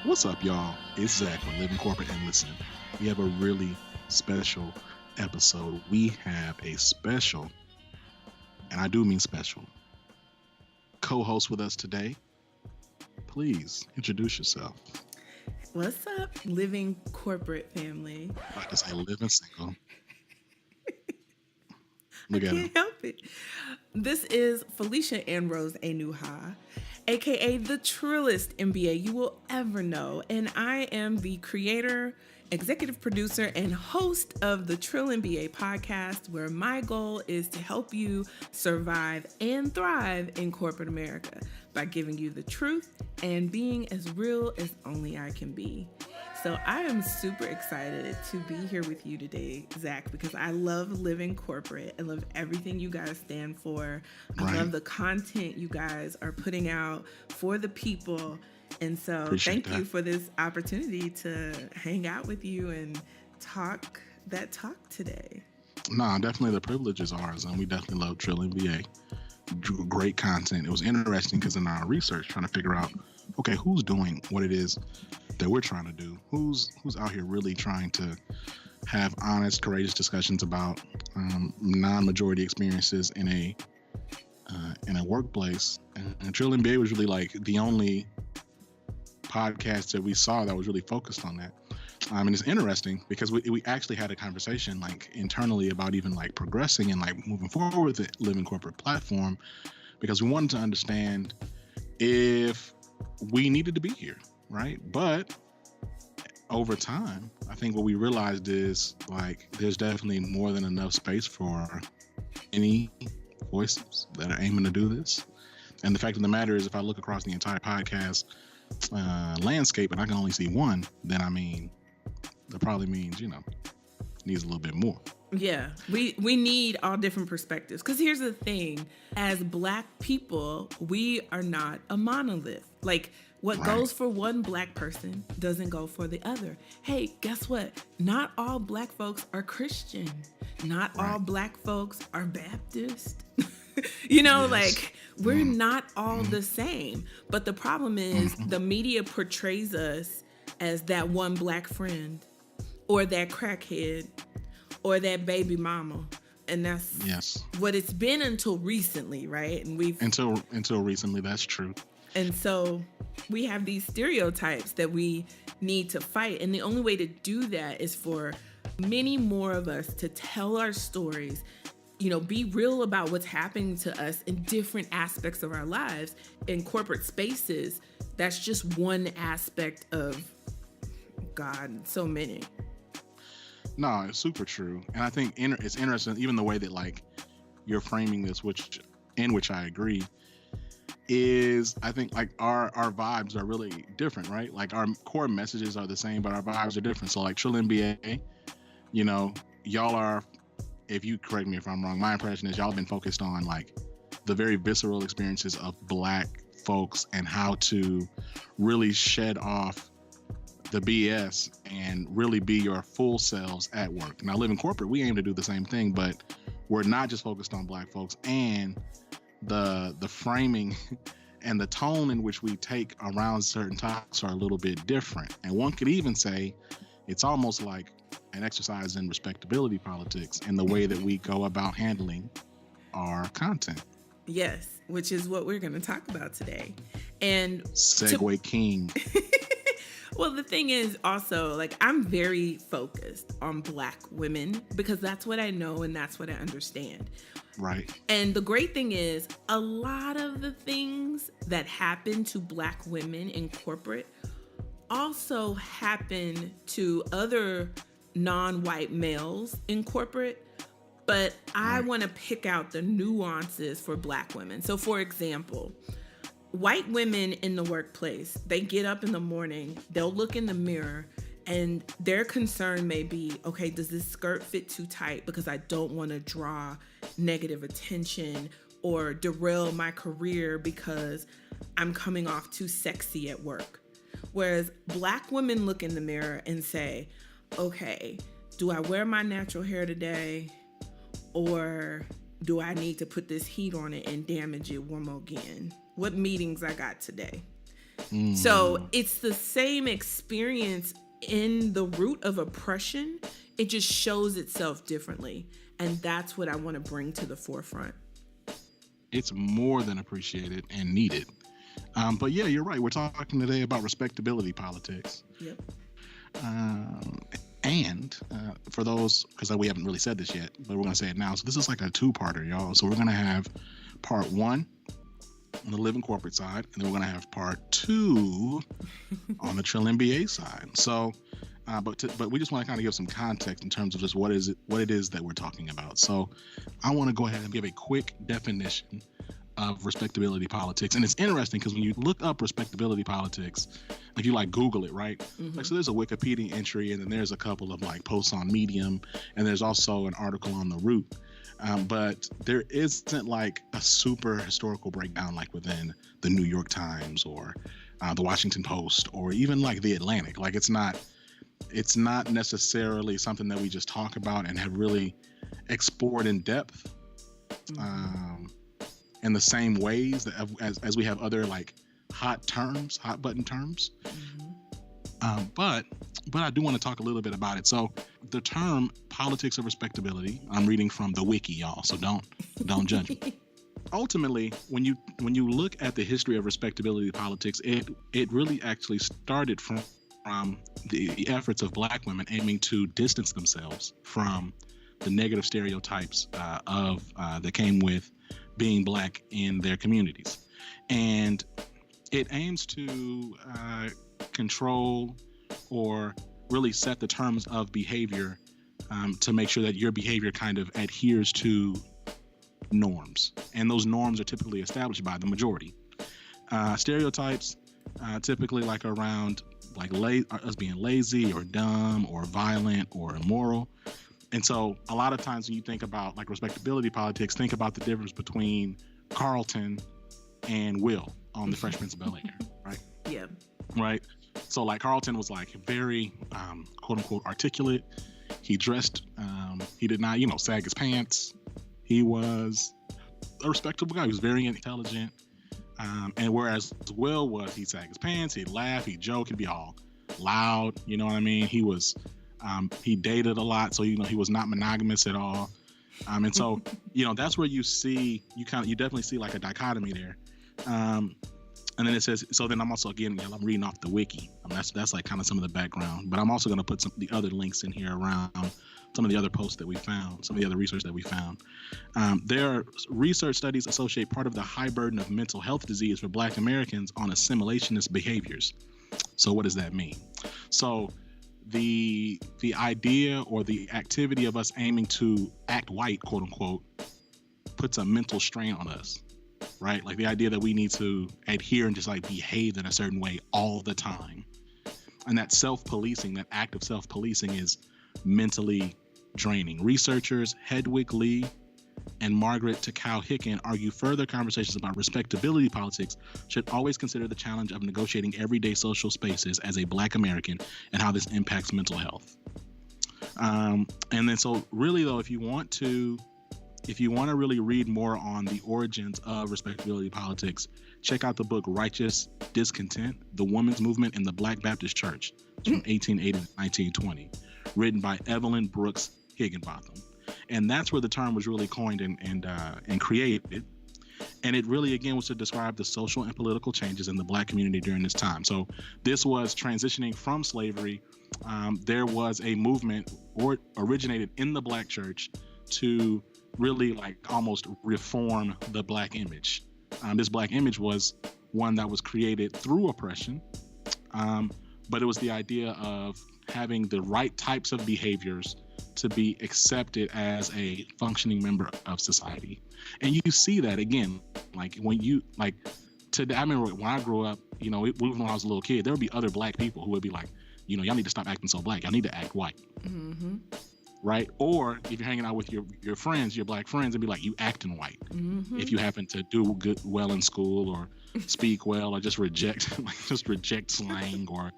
What's up, y'all? It's Zach from Living Corporate and Listen. We have a really special episode. We have a special, and I do mean special, co-host with us today. Please introduce yourself. What's up, living corporate family? I like to say living single. I Look at him. can't help it. This is Felicia Ann Rose Enuha, aka the trillest MBA you will ever know, and I am the creator, executive producer, and host of the Trill MBA podcast, where my goal is to help you survive and thrive in corporate America by giving you the truth and being as real as only I can be. So I am super excited to be here with you today, Zach, because I love living corporate. I love everything you guys stand for. I Right. love the content you guys are putting out for the people. And so Appreciate thank you that. for this opportunity to hang out with you and talk that talk today. Nah, definitely the privilege is ours, and we definitely love Trill MBA. Great content. It was interesting because in our research, trying to figure out, okay, who's doing what it is that we're trying to do? Who's out here really trying to have honest, courageous discussions about non-majority experiences in a workplace? And Trill MBA was really like the only podcast that we saw that was really focused on that. And it's interesting because we actually had a conversation like internally about even like progressing and like moving forward with the living corporate platform because we wanted to understand if we needed to be here, right? But over time, I think what we realized is like there's definitely more than enough space for any voices that are aiming to do this. And the fact of the matter is, if I look across the entire podcast landscape and I can only see one, then I mean, that probably means, needs a little bit more. Yeah, we need all different perspectives. Because here's the thing, as Black people, we are not a monolith. Like, what Right. goes for one Black person doesn't go for the other. Hey, guess what? Not all Black folks are Christian. Not all Right. Black folks are Baptist. You know, Yes. like, we're not all the same. But the problem is Mhm. the media portrays us as that one Black friend or that crackhead or that baby mama. And that's Yes. what it's been until recently, right? Until recently, that's true. And so we have these stereotypes that we need to fight. And the only way to do that is for many more of us to tell our stories, be real about what's happening to us in different aspects of our lives. In corporate spaces, that's just one aspect of God, so many. No, it's super true, and I think it's interesting, even the way that like you're framing this, which I agree, is I think like our vibes are really different, right? Like our core messages are the same, but our vibes are different. So like Trill MBA, y'all are, if you correct me if I'm wrong, my impression is y'all have been focused on like the very visceral experiences of Black folks and how to really shed off the BS and really be your full selves at work. Now, living corporate, we aim to do the same thing, but we're not just focused on Black folks, and the framing and the tone in which we take around certain topics are a little bit different. And one could even say it's almost like an exercise in respectability politics in the way that we go about handling our content. Yes, which is what we're going to talk about today. And Segue King. well, the thing is also, like, I'm very focused on Black women because that's what I know and that's what I understand. Right. And the great thing is, a lot of the things that happen to Black women in corporate also happen to other non-white males in corporate. But I want to pick out the nuances for Black women. So, for example, white women in the workplace, they get up in the morning, they'll look in the mirror, and their concern may be, okay, does this skirt fit too tight because I don't want to draw negative attention or derail my career because I'm coming off too sexy at work. Whereas Black women look in the mirror and say, okay, do I wear my natural hair today? Or do I need to put this heat on it and damage it one more again? What meetings I got today? So it's the same experience in the root of oppression. It just shows itself differently. And that's what I want to bring to the forefront. It's more than appreciated and needed. But yeah, you're right. We're talking today about respectability politics. Yep. And for those, because we haven't really said this yet, but we're going to say it now. So this is like a two-parter, y'all. So we're going to have part one on the living corporate side, and then we're going to have part two on the Trill MBA side. So, but we just want to kind of give some context in terms of just what it is that we're talking about. So I want to go ahead and give a quick definition of respectability politics. And it's interesting because when you look up respectability politics, like you like Google it, right? Like, so there's a Wikipedia entry, and then there's a couple of like posts on Medium, and there's also an article on The Root. But there isn't like a super historical breakdown like within the New York Times or the Washington Post or even like the Atlantic. Like it's not necessarily something that we just talk about and have really explored in depth in the same ways that as we have other like hot button terms. But I do want to talk a little bit about it. So the term politics of respectability, I'm reading from the wiki, y'all, so don't judge me. Ultimately, when you look at the history of respectability politics, it really actually started from the efforts of Black women aiming to distance themselves from the negative stereotypes that came with being Black in their communities. And it aims to control or really set the terms of behavior to make sure that your behavior kind of adheres to norms. And those norms are typically established by the majority. Stereotypes typically like around like us being lazy or dumb or violent or immoral. And so a lot of times when you think about like respectability politics, think about the difference between Carlton and Will on The Fresh Prince of Bel-Air, right? Yeah. Right. So like Carlton was like very quote unquote articulate. He dressed, he did not, sag his pants. He was a respectable guy. He was very intelligent. And whereas Will he sag his pants, he'd laugh, he'd joke, he'd be all loud. You know what I mean? He was, he dated a lot. So, he was not monogamous at all. And so, that's where you definitely see like a dichotomy there. And then it says, so then I'm also, again, I'm reading off the wiki. That's like kind of some of the background, but I'm also going to put the other links in here around some of the other posts that we found, some of the other research that we found. Their research studies associate part of the high burden of mental health disease for Black Americans on assimilationist behaviors. So what does that mean? So the idea or the activity of us aiming to act white, quote unquote, puts a mental strain on us. Right? Like the idea that we need to adhere and just like behave in a certain way all the time. And that self-policing, that act of self-policing is mentally draining. Researchers Hedwig Lee and Margaret Takao-Hicken argue further conversations about respectability politics should always consider the challenge of negotiating everyday social spaces as a Black American and how this impacts mental health. And then so really though, if you want to really read more on the origins of respectability politics, check out the book Righteous Discontent, The Women's Movement in the Black Baptist Church. It's from 1880 to 1920, written by Evelyn Brooks Higginbotham. And that's where the term was really coined and created. And it really, again, was to describe the social and political changes in the Black community during this time. So this was transitioning from slavery. There was a movement originated in the Black church to really like almost reform the Black image. This Black image was one that was created through oppression, but it was the idea of having the right types of behaviors to be accepted as a functioning member of society. And you see that again, like when you like today. I remember when I grew up, even when I was a little kid, there would be other Black people who would be like, y'all need to stop acting so Black. Y'all need to act white. Mm-hmm. Right? Or if you're hanging out with your friends, your Black friends, and be like, you acting white. Mm-hmm. If you happen to do well in school or speak well or just reject slang, or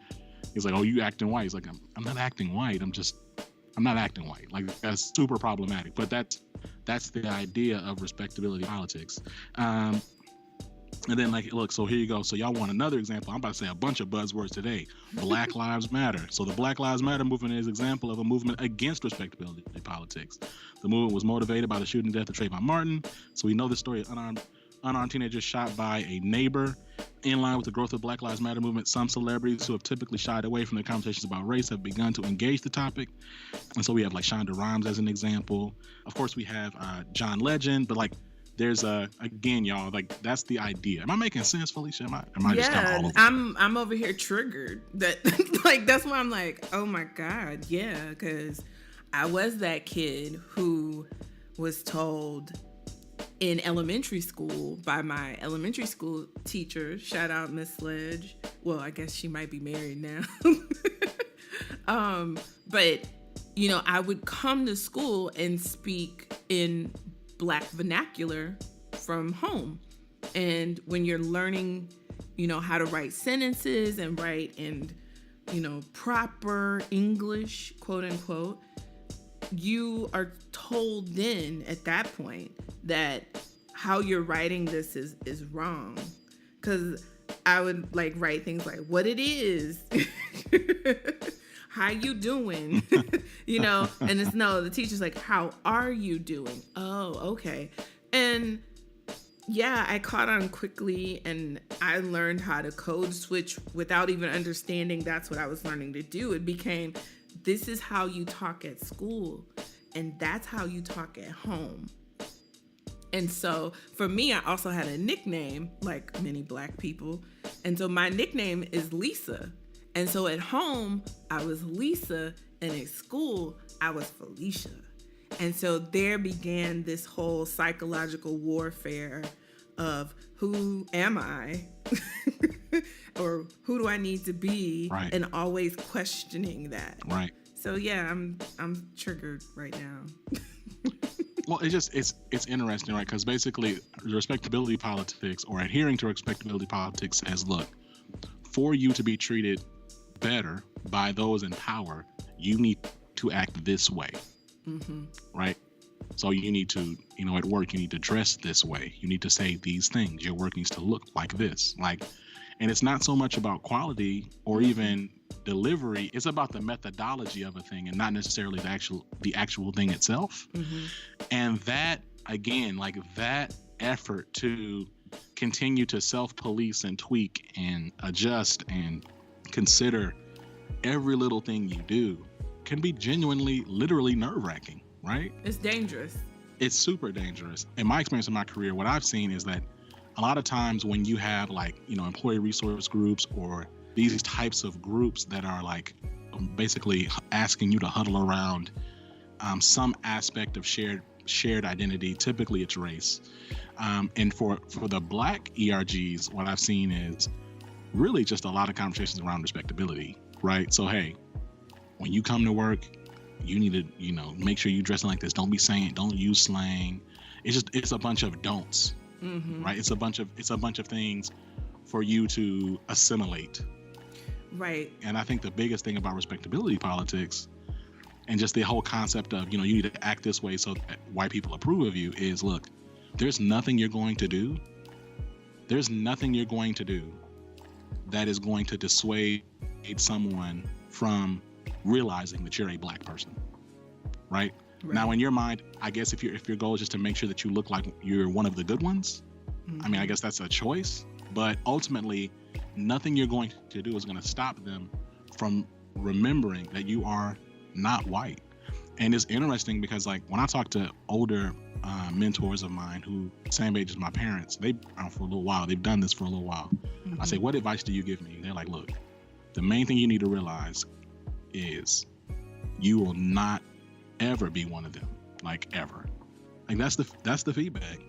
he's like, oh, you acting white. He's like, I'm not acting white. I'm not acting white. Like that's super problematic. But that's the idea of respectability politics. And then like, look, so here you go. So y'all want another example? I'm about to say a bunch of buzzwords today. Black Lives Matter. So the Black Lives Matter movement is an example of a movement against respectability politics. The movement was motivated by the shooting death of Trayvon Martin. So we know the story of unarmed teenagers shot by a neighbor. In line with the growth of the Black Lives Matter movement, some celebrities who have typically shied away from their conversations about race have begun to engage the topic. And so we have like Shonda Rhimes as an example. Of course, we have John Legend, but like, there's again, y'all, like that's the idea. Am I making sense, Felicia? Am I just kind of all over? I'm over here triggered. That like that's why I'm like, oh my God, yeah, because I was that kid who was told in elementary school by my elementary school teacher. Shout out Miss Sledge. Well, I guess she might be married now. But you know, I would come to school and speak in Black vernacular from home. And when you're learning, you know, how to write sentences and write in, you know, proper English, quote unquote, you are told then at that point that how you're writing this is wrong. Because I would like write things like what it is. How you doing? You know, and it's no, the teacher's like, how are you doing? Oh, okay. And yeah, I caught on quickly and I learned how to code switch without even understanding that's what I was learning to do. It became, this is how you talk at school and that's how you talk at home. And so for me, I also had a nickname like many Black people. And so my nickname is Lisa. And so at home, I was Lisa, and at school, I was Felicia. And so there began this whole psychological warfare of who am I? Or who do I need to be? Right. And always questioning that. Right. So yeah, I'm triggered right now. Well, it's interesting, right? Because basically, respectability politics or adhering to respectability politics says, look, for you to be treated better by those in power, you need to act this way, right? So you need to, you know, at work, you need to dress this way. You need to say these things. Your work needs to look like this, like, and it's not so much about quality or even delivery. It's about the methodology of a thing and not necessarily the actual thing itself. And that, again, like that effort to continue to self-police and tweak and adjust and consider every little thing you do can be genuinely, literally nerve-wracking, right? It's dangerous. It's super dangerous. In my experience in my career, what I've seen is that a lot of times when you have like, you know, employee resource groups or these types of groups that are like basically asking you to huddle around some aspect of shared identity, typically it's race. And for the Black ERGs, what I've seen is really just a lot of conversations around respectability, right? So, hey, when you come to work, you need to, you know, make sure you dressing like this. Don't be saying, don't use slang. It's a bunch of don'ts, right? It's a bunch of things for you to assimilate. Right. And I think the biggest thing about respectability politics and just the whole concept of, you know, you need to act this way so that white people approve of you is, look, there's nothing you're going to do. There's nothing you're going to do that is going to dissuade someone from realizing that you're a Black person, right? Now, in your mind, I guess if your goal is just to make sure that you look like you're one of the good ones, I mean, I guess that's a choice. But ultimately, nothing you're going to do is going to stop them from remembering that you are not white. And it's interesting because, like, when I talk to older mentors of mine who same age as my parents, they've been around for a little while. They've done this for a little while. I say, what advice do you give me? They're like, look, the main thing you need to realize is you will not ever be one of them, like ever. Like that's the feedback.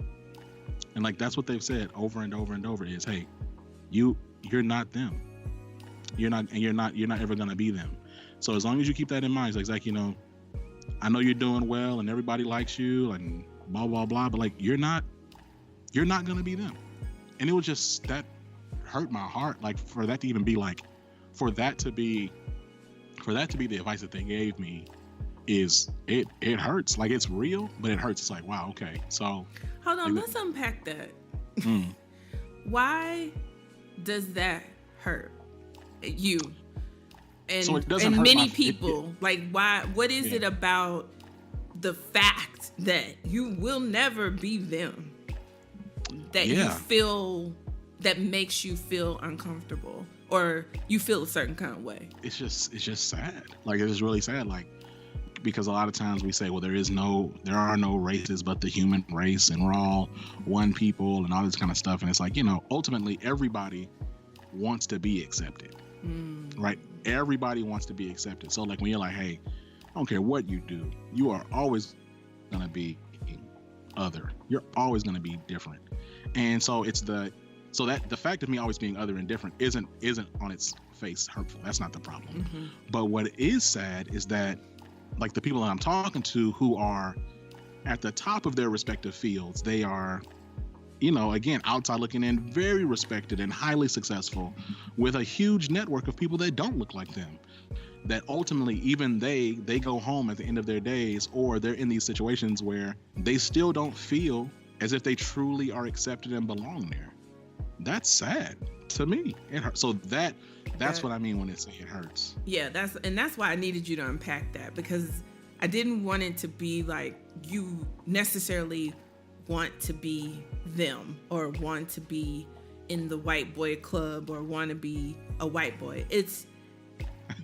And like that's what they've said over and over and over is, hey, you're not them. You're not ever gonna be them. So as long as you keep that in mind, it's like, you know, I know you're doing well and everybody likes you and blah blah blah, but like you're not gonna be them. And it was just, that hurt my heart, like for that to even be like, for that to be the advice that they gave me is it hurts. Like it's real, but it hurts. It's like, wow, okay. So hold on, let's unpack that. why does that hurt you and So it doesn't and hurt many my people? Like, why? What is it about the fact that you will never be them that you feel that makes you feel uncomfortable or you feel a certain kind of way? It's just sad. Like, it is really sad. Like, because a lot of times we say, well, there are no races but the human race, and we're all one people and all this kind of stuff. And it's like, ultimately everybody wants to be accepted, right? Everybody wants to be accepted. So like when you're like, hey, I don't care what you do, you are always going to be other. You're always going to be different. And so that the fact of me always being other and different isn't on its face hurtful. That's not the problem. Mm-hmm. But what is sad is that, like, the people that I'm talking to who are at the top of their respective fields, they are, again, outside looking in, very respected and highly successful with a huge network of people that don't look like them. That ultimately, even they go home at the end of their days, or they're in these situations where they still don't feel as if they truly are accepted and belong there. That's sad to me. It hurts. So that's what I mean when I say it hurts. Yeah, that's why I needed you to unpack that, because I didn't want it to be like you necessarily want to be them or want to be in the white boy club or want to be a white boy.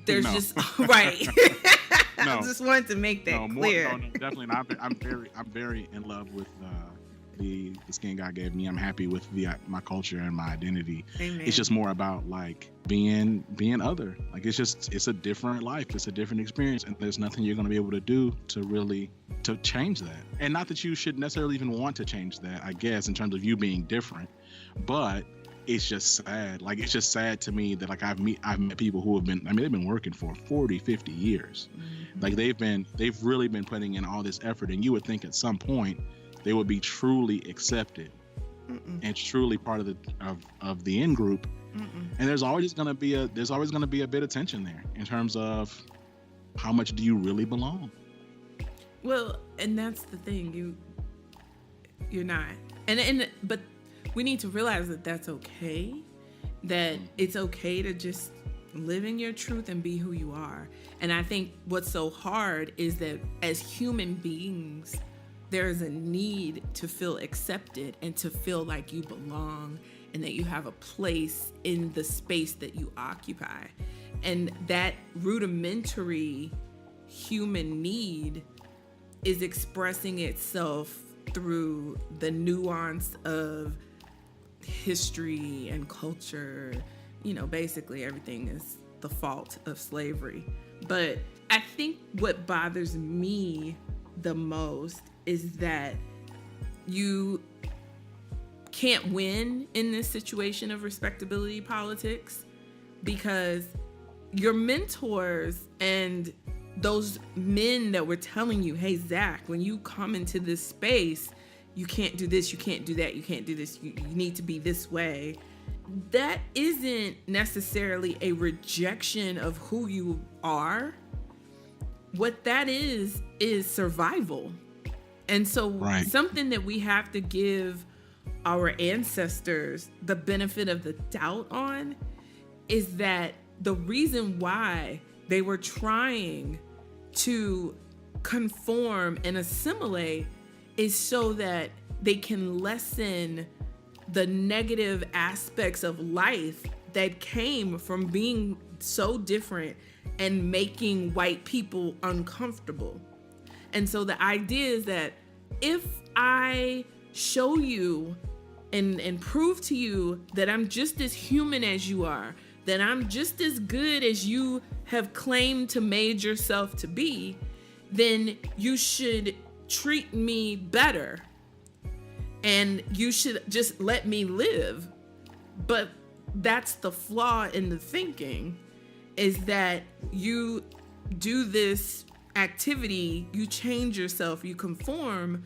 There's just right. No. I just wanted to make that clear. No, definitely not. I'm very in love with the skin God gave me. I'm happy with my culture and my identity. Amen. It's just more about like being other. Like it's a different life. It's a different experience, and there's nothing you're going to be able to do to change that. And not that you should necessarily even want to change that, I guess, in terms of you being different, but it's just sad. Like, it's just sad to me that, like, I've met people who they've been working for 40, 50 years. Mm-hmm. Like, they've really been putting in all this effort, and you would think at some point they would be truly accepted. Mm-mm. And truly part of the in group. Mm-mm. And there's always going to be a bit of tension there in terms of how much do you really belong. Well, and that's the thing, you're not, but we need to realize that that's okay, that it's okay to just live in your truth and be who you are. And I think what's so hard is that as human beings, there is a need to feel accepted and to feel like you belong and that you have a place in the space that you occupy. And that rudimentary human need is expressing itself through the nuance of history and culture. Basically everything is the fault of slavery. But I think what bothers me the most is that you can't win in this situation of respectability politics, because your mentors and those men that were telling you, hey, Zach, when you come into this space, you can't do this, you can't do that, you can't do this, you need to be this way. That isn't necessarily a rejection of who you are. What that is survival. And so something that we have to give our ancestors the benefit of the doubt on is that the reason why they were trying to conform and assimilate is so that they can lessen the negative aspects of life that came from being so different and making white people uncomfortable. And so the idea is that if I show you and prove to you that I'm just as human as you are, that I'm just as good as you have claimed to made yourself to be, then you should treat me better and you should just let me live. But that's the flaw in the thinking, is that you do this activity, you change yourself, you conform,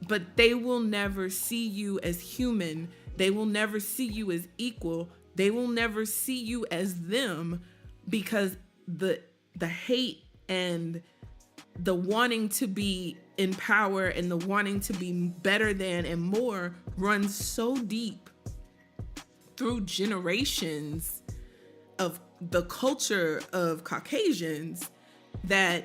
but they will never see you as human. They will never see you as equal. They will never see you as them, because the hate and the wanting to be in power and the wanting to be better than and more runs so deep through generations of the culture of Caucasians that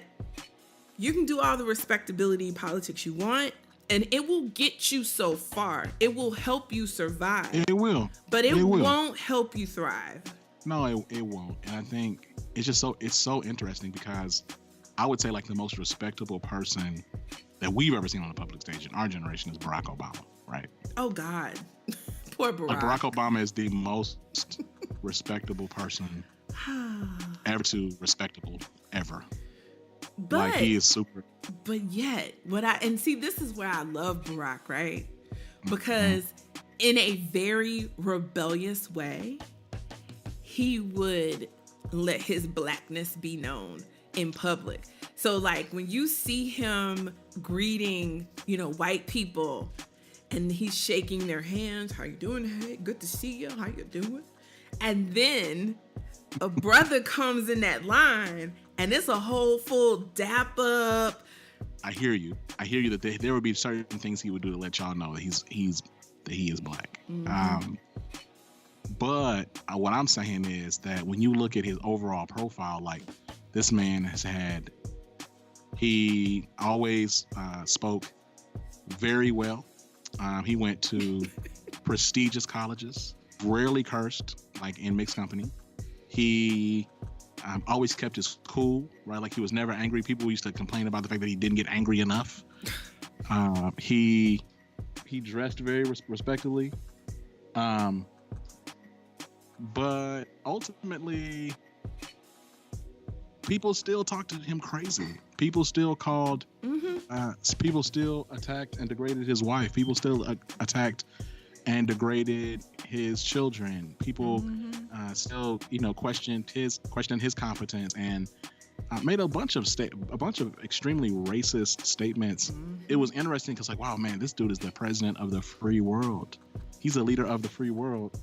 you can do all the respectability politics you want, and it will get you so far. It will help you survive. It will. But it won't help you thrive. No, it won't. And I think it's so interesting because I would say like the most respectable person that we've ever seen on the public stage in our generation is Barack Obama, right? Oh God. Poor Barack. Like Barack Obama is the most respectable person ever to respectable ever. But like he is super. But yet, see, this is where I love Barack, right? Because in a very rebellious way, he would let his blackness be known in public. So like when you see him greeting, white people and he's shaking their hands, how you doing? Hey, good to see you. How you doing? And then a brother comes in that line and it's a whole full dap up. I hear you that there would be certain things he would do to let y'all know that he is black. Mm-hmm. But what I'm saying is that when you look at his overall profile, like this man he always spoke very well. He went to prestigious colleges, rarely cursed, like in mixed company. He always kept his cool, right? Like he was never angry. People used to complain about the fact that he didn't get angry enough. He dressed very respectably. But ultimately, people still talked to him crazy. People still called, people still attacked and degraded his wife. People still attacked and degraded his children. People still, questioned his competence and made a bunch of extremely racist statements. It was interesting because, like, wow, man, this dude is the president of the free world. He's a leader of the free world,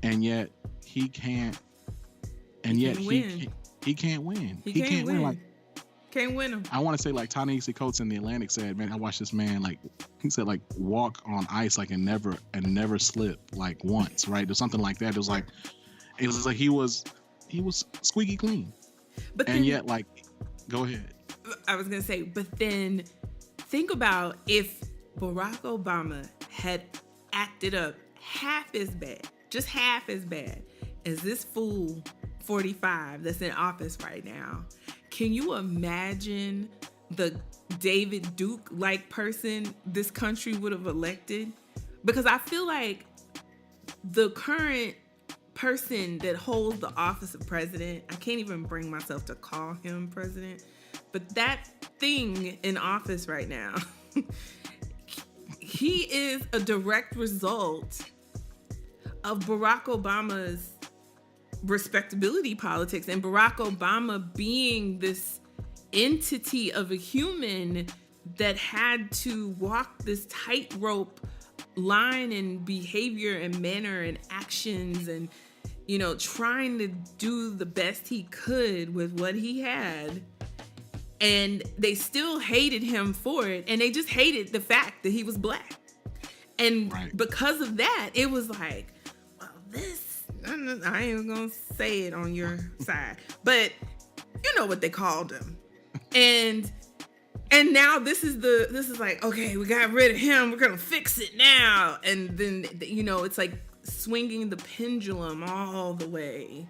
and yet he can't. And yet he can't win. He can't win. Like, can't win him. I want to say, like Ta-Nehisi Coates in The Atlantic said, man, I watched this man, like, he said, like, walk on ice, like, and never slip, like, once, right? There's something like that. It was like he was squeaky clean. But and yet, like, go ahead. I was gonna say, but then think about if Barack Obama had acted up just half as bad as this fool 45 that's in office right now. Can you imagine the David Duke-like person this country would have elected? Because I feel like the current person that holds the office of president, I can't even bring myself to call him president, but that thing in office right now, he is a direct result of Barack Obama's respectability politics and Barack Obama being this entity of a human that had to walk this tightrope line in behavior and manner and actions and, trying to do the best he could with what he had. And they still hated him for it. And they just hated the fact that he was black. And because of that, it was like, well, I ain't gonna say it on your side, but you know what they called him. And now this is like, okay, we got rid of him. We're gonna fix it now. And then, it's like swinging the pendulum all the way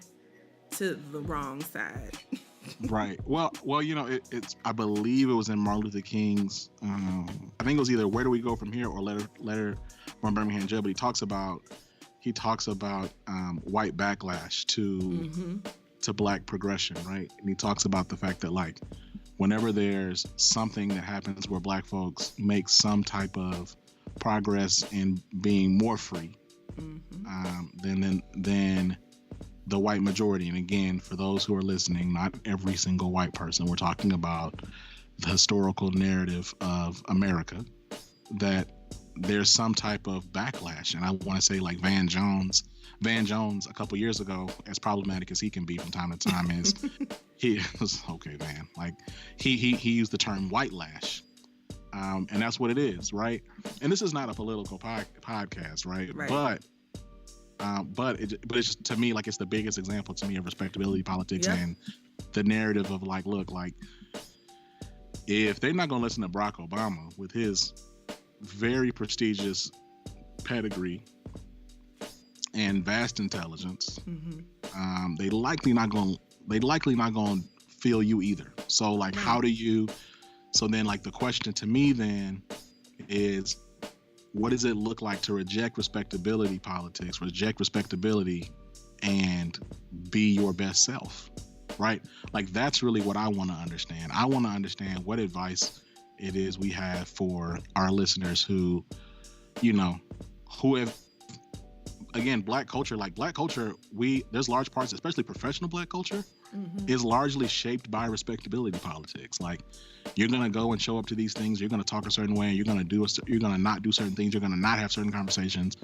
to the wrong side. Right. Well, it's. I believe it was in Martin Luther King's. I think it was either "Where Do We Go From Here" or "Letter from Birmingham Jail." But he talks about white backlash to black progression, right? And he talks about the fact that, like, whenever there's something that happens where black folks make some type of progress in being more free, then the white majority, and again, for those who are listening, not every single white person, we're talking about the historical narrative of America, that there's some type of backlash. And I want to say, like, Van Jones a couple years ago, as problematic as he can be from time to time, is he was Van. Like, he used the term white lash. And that's what it is, right? And this is not a political podcast, right? But But it's just, to me, like, it's the biggest example to me of respectability politics Yep. and the narrative of like, look, like, if they're not going to listen to Barack Obama with his very prestigious pedigree and vast intelligence, they likely not going to feel you either. So like, Right. how do you? So then, like, the question to me then is, what does it look like to reject respectability politics, reject respectability, and be your best self, right? Like, that's really what I want to understand. I want to understand what advice it is we have for our listeners who, you know, who have, again, black culture, there's large parts, especially professional black culture, is largely shaped by respectability politics. Like, you're going to go and show up to these things, you're going to talk a certain way, you're going to not do certain things, you're going to not have certain conversations,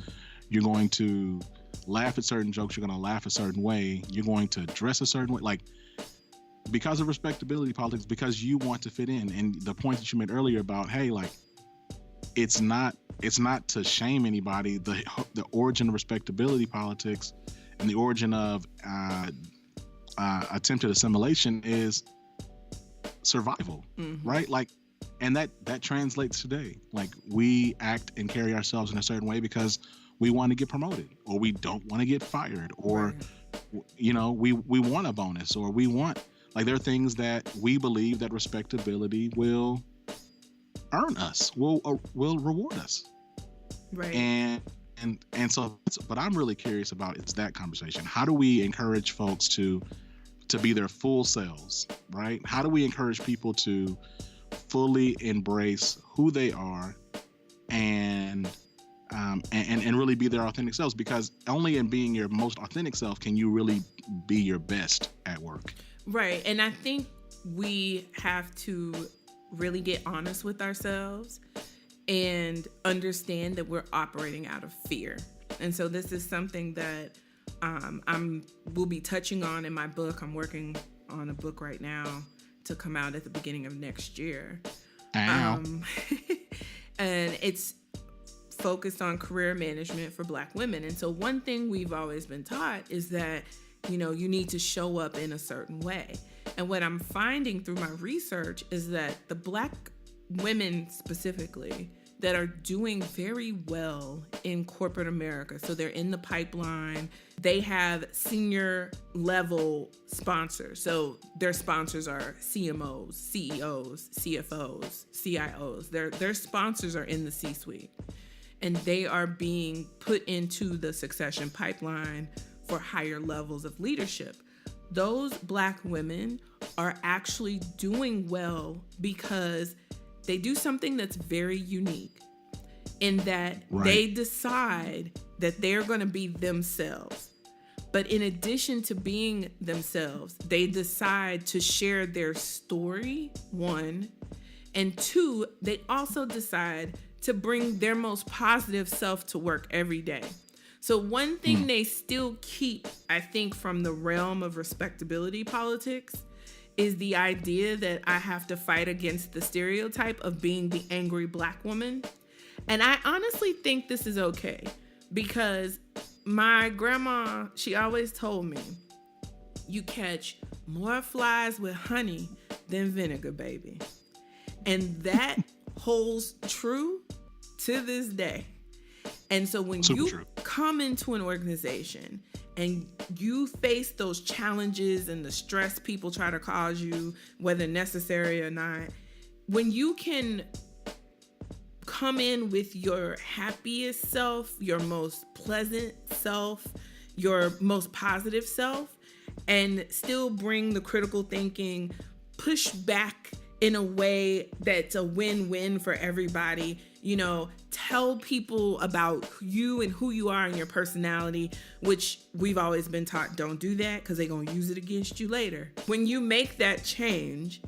you're going to laugh at certain jokes, you're going to laugh a certain way, you're going to dress a certain way, like, because of respectability politics, because you want to fit in. And the point that you made earlier about, hey, like, it's not to shame anybody. The origin of respectability politics and the origin of attempted assimilation is survival, right? Like, and that translates today. Like, we act and carry ourselves in a certain way because we want to get promoted, or we don't want to get fired, or you know, we want a bonus, or we want, like, there are things that we believe that respectability will earn us, will reward us, Right. And so, but I'm really curious about is that conversation. How do we encourage folks to be their full selves, right? How do we encourage people to fully embrace who they are and really be their authentic selves? Because only in being your most authentic self can you really be your best at work. Right. And I think we have to really get honest with ourselves and understand that we're operating out of fear. And so this is something that we'll be touching on in my book. I'm working on a book right now to come out at the beginning of next year. And it's focused on career management for Black women. And so one thing we've always been taught is that, you know, you need to show up in a certain way. And what I'm finding through my research is that the Black women specifically that are doing very well in corporate America, so they're in the pipeline, they have senior level sponsors. So their sponsors are CMOs, CEOs, CFOs, CIOs. Their sponsors are in the C-suite, and they are being put into the succession pipeline for higher levels of leadership. Those Black women are actually doing well because they do something that's very unique in that they decide that they're going to be themselves. But in addition to being themselves, they decide to share their story, one, and two, they also decide to bring their most positive self to work every day. So one thing they still keep, I think, from the realm of respectability politics is the idea that I have to fight against the stereotype of being the angry Black woman. And I honestly think this is okay because my grandma, she always told me, you catch more flies with honey than vinegar, baby. And that holds true to this day. And so when you come into an organization and you face those challenges and the stress people try to cause you, whether necessary or not, when you can come in with your happiest self, your most pleasant self, your most positive self, and still bring the critical thinking, push back in a way that's a win-win for everybody, you know, tell people about you and who you are and your personality, which we've always been taught don't do that because they're going to use it against you later. When you make that change,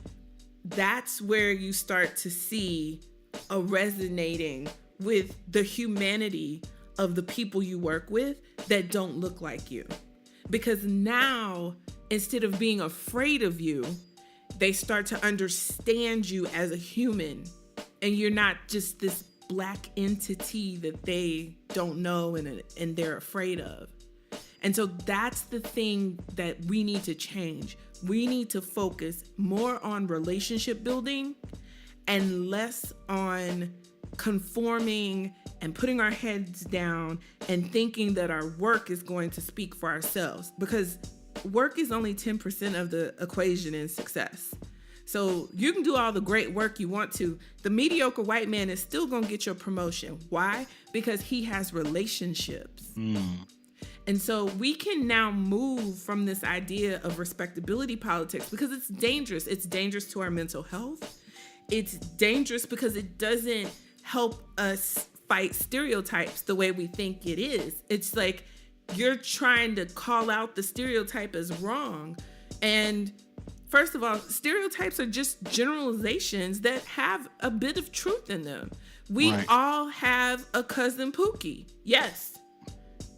that's where you start to see a resonating with the humanity of the people you work with that don't look like you. Because now, instead of being afraid of you, they start to understand you as a human, and you're not just this Black entity that they don't know and they're afraid of. And so that's the thing that we need to change. We need to focus more on relationship building and less on conforming and putting our heads down and thinking that our work is going to speak for ourselves, because work is only 10% of the equation in success. So you can do all the great work you want to. The mediocre white man is still going to get your promotion. Why? Because he has relationships. And so we can now move from this idea of respectability politics, because it's dangerous. It's dangerous to our mental health. It's dangerous because it doesn't help us fight stereotypes the way we think it is. It's like you're trying to call out the stereotype as wrong. And first of all, stereotypes are just generalizations that have a bit of truth in them. We all have a cousin Pookie. Yes,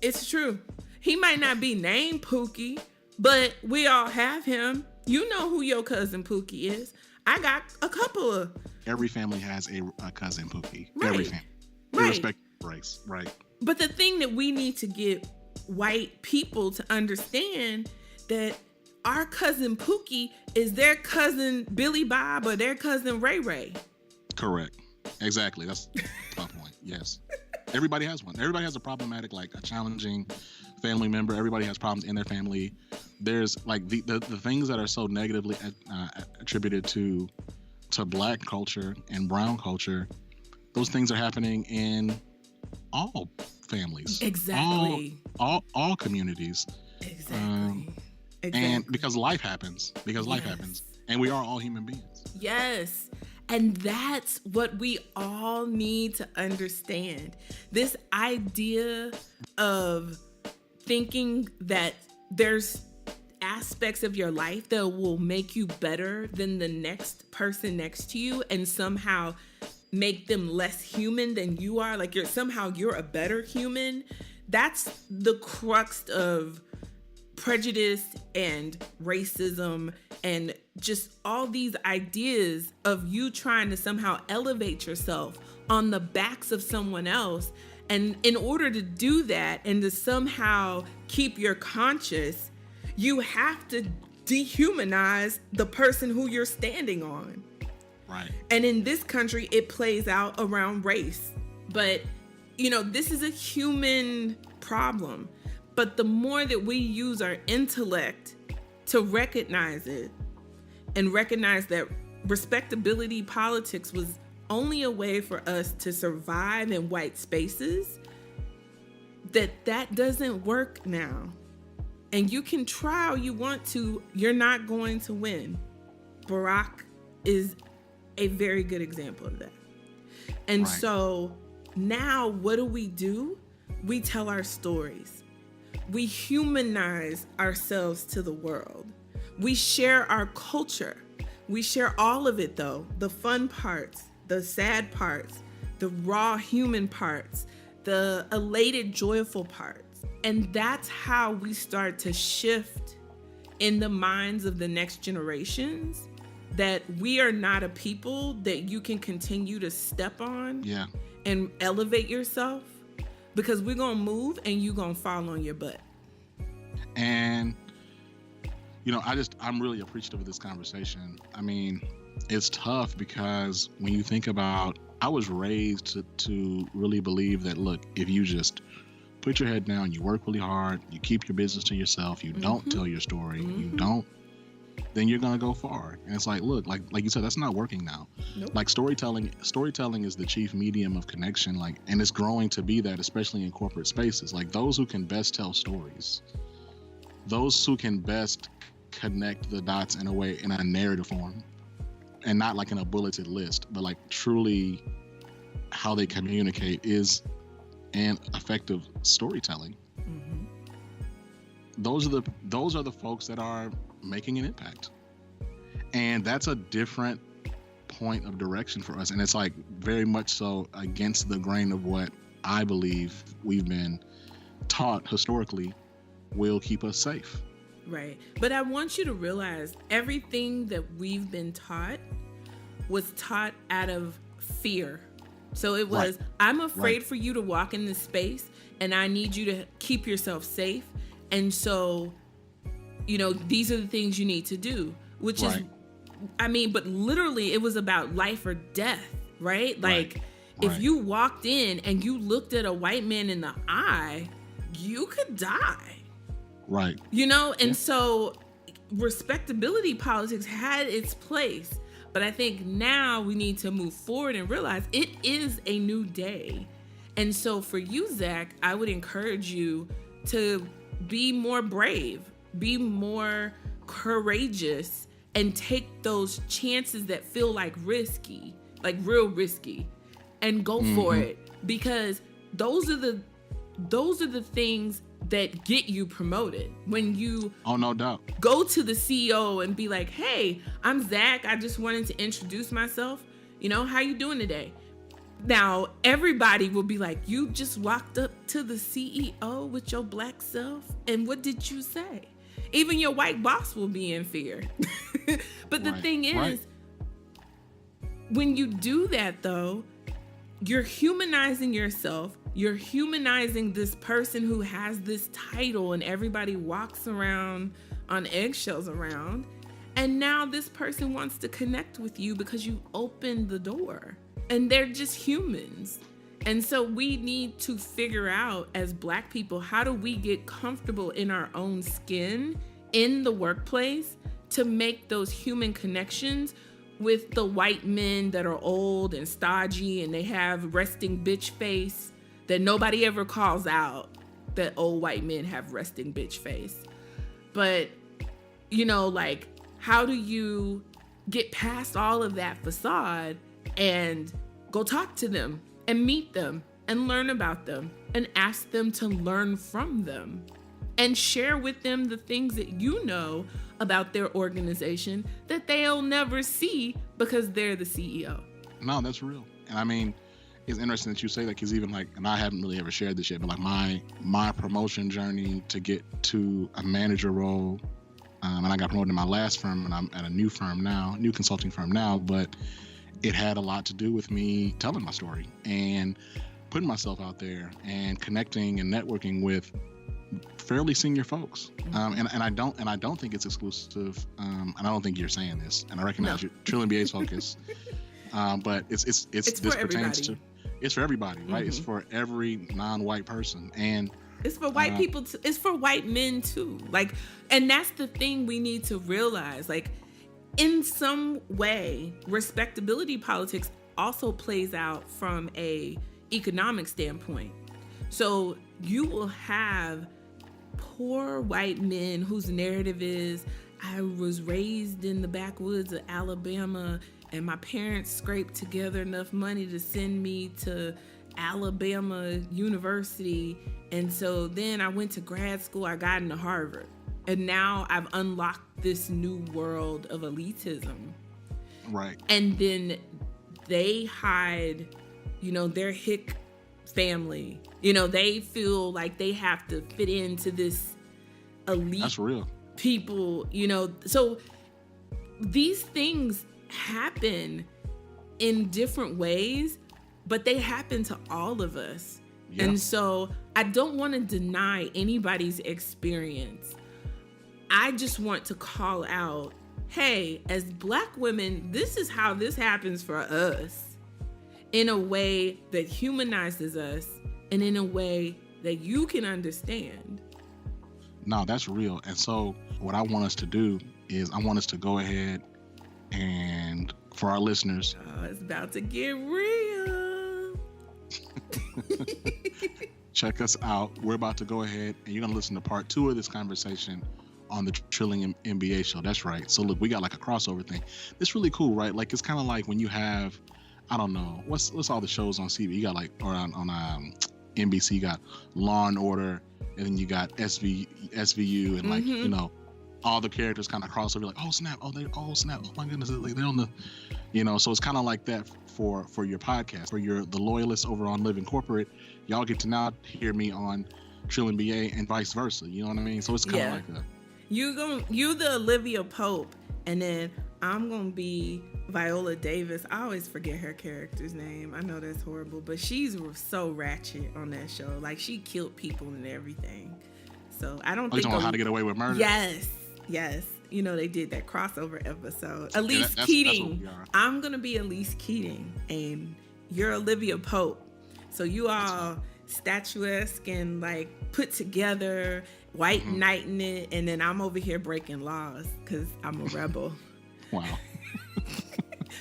it's true. He might not be named Pookie, but we all have him. You know who your cousin Pookie is. I got a couple of. Every family has a cousin Pookie. Right. Every family. Right. Irrespective of race. Right. But the thing that we need to get white people to understand that our cousin Pookie is their cousin Billy Bob or their cousin Ray Ray. Correct. Exactly. That's my point. Yes. Everybody has one. Everybody has a problematic, like a challenging family member. Everybody has problems in their family. There's like the things that are so negatively attributed to Black culture and brown culture. Those things are happening in all families. Exactly. All communities. Exactly. And because life happens. Life happens. And we are all human beings. Yes. And that's what we all need to understand. This idea of thinking that there's aspects of your life that will make you better than the next person next to you and somehow make them less human than you are, like you're a better human. That's the crux of prejudice and racism and just all these ideas of you trying to somehow elevate yourself on the backs of someone else. And in order to do that and to somehow keep your conscious, you have to dehumanize the person who you're standing on. Right. And in this country, it plays out around race. But, this is a human problem. But the more that we use our intellect to recognize it and recognize that respectability politics was only a way for us to survive in white spaces, that doesn't work now. And you can try all you want to, you're not going to win. Barack is a very good example of that. And so now what do? We tell our stories. We humanize ourselves to the world. We share our culture. We share all of it though. The fun parts, the sad parts, the raw human parts, the elated, joyful parts. And that's how we start to shift in the minds of the next generations that we are not a people that you can continue to step on and elevate yourself, because we're going to move and you're going to fall on your butt. And, I'm really appreciative of this conversation. I mean, it's tough because when you think about, I was raised to really believe that, look, if you just put your head down, you work really hard, you keep your business to yourself, you don't tell your story, you don't, then you're gonna go far. And it's like, look, like you said, that's not working now. Nope. Like storytelling is the chief medium of connection, and it's growing to be that, especially in corporate spaces. Like those who can best tell stories, those who can best connect the dots in a narrative form, and not like in a bulleted list, but like truly how they communicate is an effective storytelling. Mm-hmm. Those are the folks that are making an impact, and that's a different point of direction for us. And it's like very much so against the grain of what I believe we've been taught historically will keep us safe. Right. But I want you to realize everything that we've been taught was taught out of fear. So it was, I'm afraid for you to walk in this space and I need you to keep yourself safe. And so, these are the things you need to do, which is, but literally it was about life or death, right? Like, if you walked in and you looked at a white man in the eye, you could die. Right. And so respectability politics had its place. But I think now we need to move forward and realize it is a new day. And so for you, Zach, I would encourage you to be more brave, be more courageous, and take those chances that feel like risky, like real risky, and go for it. Because those are the things that get you promoted. When you no doubt go to the CEO and be like, hey, I'm Zach, I just wanted to introduce myself, how you doing today? Now everybody will be like, you just walked up to the CEO with your black self, and what did you say? Even your white boss will be in fear. But the thing is, when you do that though, you're humanizing yourself. You're humanizing this person who has this title and everybody walks around on eggshells around. And now this person wants to connect with you because you opened the door, and they're just humans. And so we need to figure out as Black people, how do we get comfortable in our own skin in the workplace to make those human connections with the white men that are old and stodgy and they have resting bitch face that nobody ever calls out, that old white men have resting bitch face. But, like, how do you get past all of that facade and go talk to them and meet them and learn about them and ask them to learn from them and share with them the things that you know about their organization that they'll never see because they're the CEO. No, that's real. And it's interesting that you say that, because even and I haven't really ever shared this yet, but my promotion journey to get to a manager role, and I got promoted in my last firm, and I'm at a new firm now, new consulting firm now, but it had a lot to do with me telling my story and putting myself out there and connecting and networking with fairly senior folks. And I don't think it's exclusive. And I don't think you're saying this, and I recognize your Trill MBA's focus. But it's this pertains to. It's for everybody, right? It's for every non-white person, and it's for white people too. It's for white men too. And that's the thing we need to realize. In some way, respectability politics also plays out from a economic standpoint. So you will have poor white men whose narrative is, I was raised in the backwoods of Alabama, and my parents scraped together enough money to send me to Alabama University. And so then I went to grad school, I got into Harvard. And now I've unlocked this new world of elitism. Right. And then they hide, their hick family. They feel like they have to fit into this elite That's real. people, So these things happen in different ways, but they happen to all of us. Yeah. And so I don't want to deny anybody's experience. I just want to call out, hey, as Black women, this is how this happens for us, in a way that humanizes us and in a way that you can understand. No, that's real. And so what I want us to do is I want us to go ahead and, for our listeners, it's about to get real. Check us out. We're about to go ahead and you're going to listen to part 2 of this conversation on the Trill MBA Show. That's right. So look, we got a crossover thing. It's really cool, right? It's kind of like when you have, I don't know, what's all the shows on CB? You got on NBC, you got Law and Order, and then you got SVU, and all the characters kind of cross over, oh snap, oh my goodness, they're on the, so it's kind of like that for your podcast, for the loyalists over on Living Corporate. Y'all get to now hear me on Trill MBA and vice versa. You know what I mean? So it's kind of like a. You the Olivia Pope, and then I'm gonna be Viola Davis. I always forget her character's name. I know that's horrible, but she's so ratchet on that show. She killed people and everything. So I don't you think talking about How to Get Away with Murder? Yes. You know, they did that crossover episode. Elise that's Keating. what we are. I'm gonna be Elise Keating, and you're Olivia Pope. So you all statuesque and like put together, white knighting it, and then I'm over here breaking laws because I'm a rebel. Wow.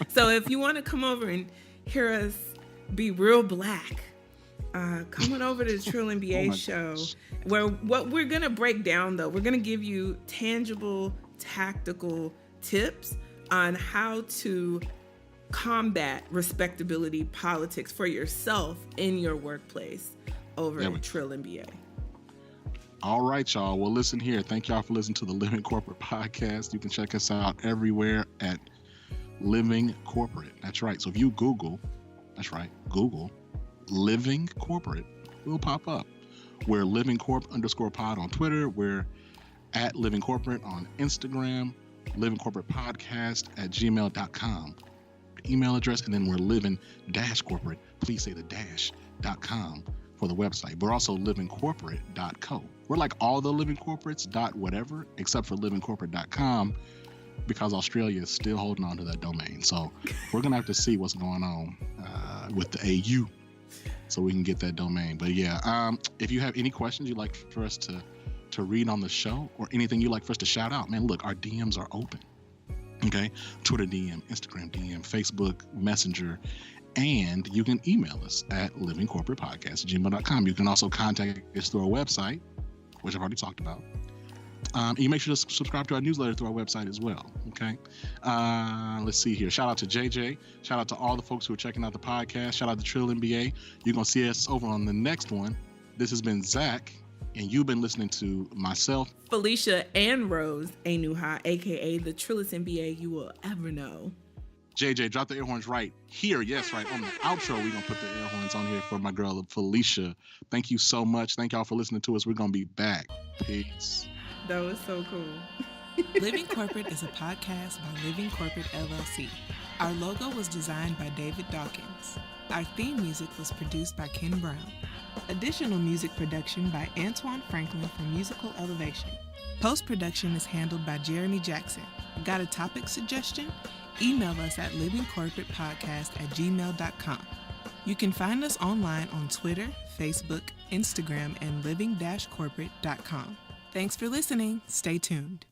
So if you want to come over and hear us be real black, come on over to the Trill MBA Show, where what we're going to break down, though, we're going to give you tangible, tactical tips on how to combat respectability politics for yourself in your workplace over at Trill MBA. All right, y'all. Well, listen here. Thank y'all for listening to the Living Corporate Podcast. You can check us out everywhere at Living Corporate. That's right. So if you Google Living Corporate, we'll pop up. We're Living Corp _pod on Twitter. We're at Living Corporate on Instagram, Living Corporate Podcast at gmail.com. Email address, and then we're living-corporate. Please say the dash.com for the website. We're also livingcorporate.co. We're like all the Living Corporates whatever, except for livingcorporate.com, because Australia is still holding on to that domain. So we're going to have to see what's going on with the AU so we can get that domain. But yeah, if you have any questions you'd like for us to read on the show, or anything you'd like for us to shout out, man, look, our DMs are open. Okay? Twitter DM, Instagram DM, Facebook Messenger, and you can email us at livingcorporatepodcast@gmail.com. You can also contact us through our website, which I've already talked about. And you make sure to subscribe to our newsletter through our website as well. Okay. Let's see here. Shout out to JJ. Shout out to all the folks who are checking out the podcast. Shout out to Trill MBA. You're going to see us over on the next one. This has been Zach, and you've been listening to myself, Felicia Ann Rose Enuha, aka the Trillest MBA you will ever know. JJ, drop the air horns right here. Yes, right on the outro. We're going to put the air horns on here for my girl, Felicia. Thank you so much. Thank y'all for listening to us. We're going to be back. Peace. That was so cool. Living Corporate is a podcast by Living Corporate LLC. Our logo was designed by David Dawkins. Our theme music was produced by Ken Brown. Additional music production by Antoine Franklin from Musical Elevation. Post-production is handled by Jeremy Jackson. Got a topic suggestion? Email us at livingcorporatepodcast@gmail.com. You can find us online on Twitter, Facebook, Instagram, and living-corporate.com. Thanks for listening. Stay tuned.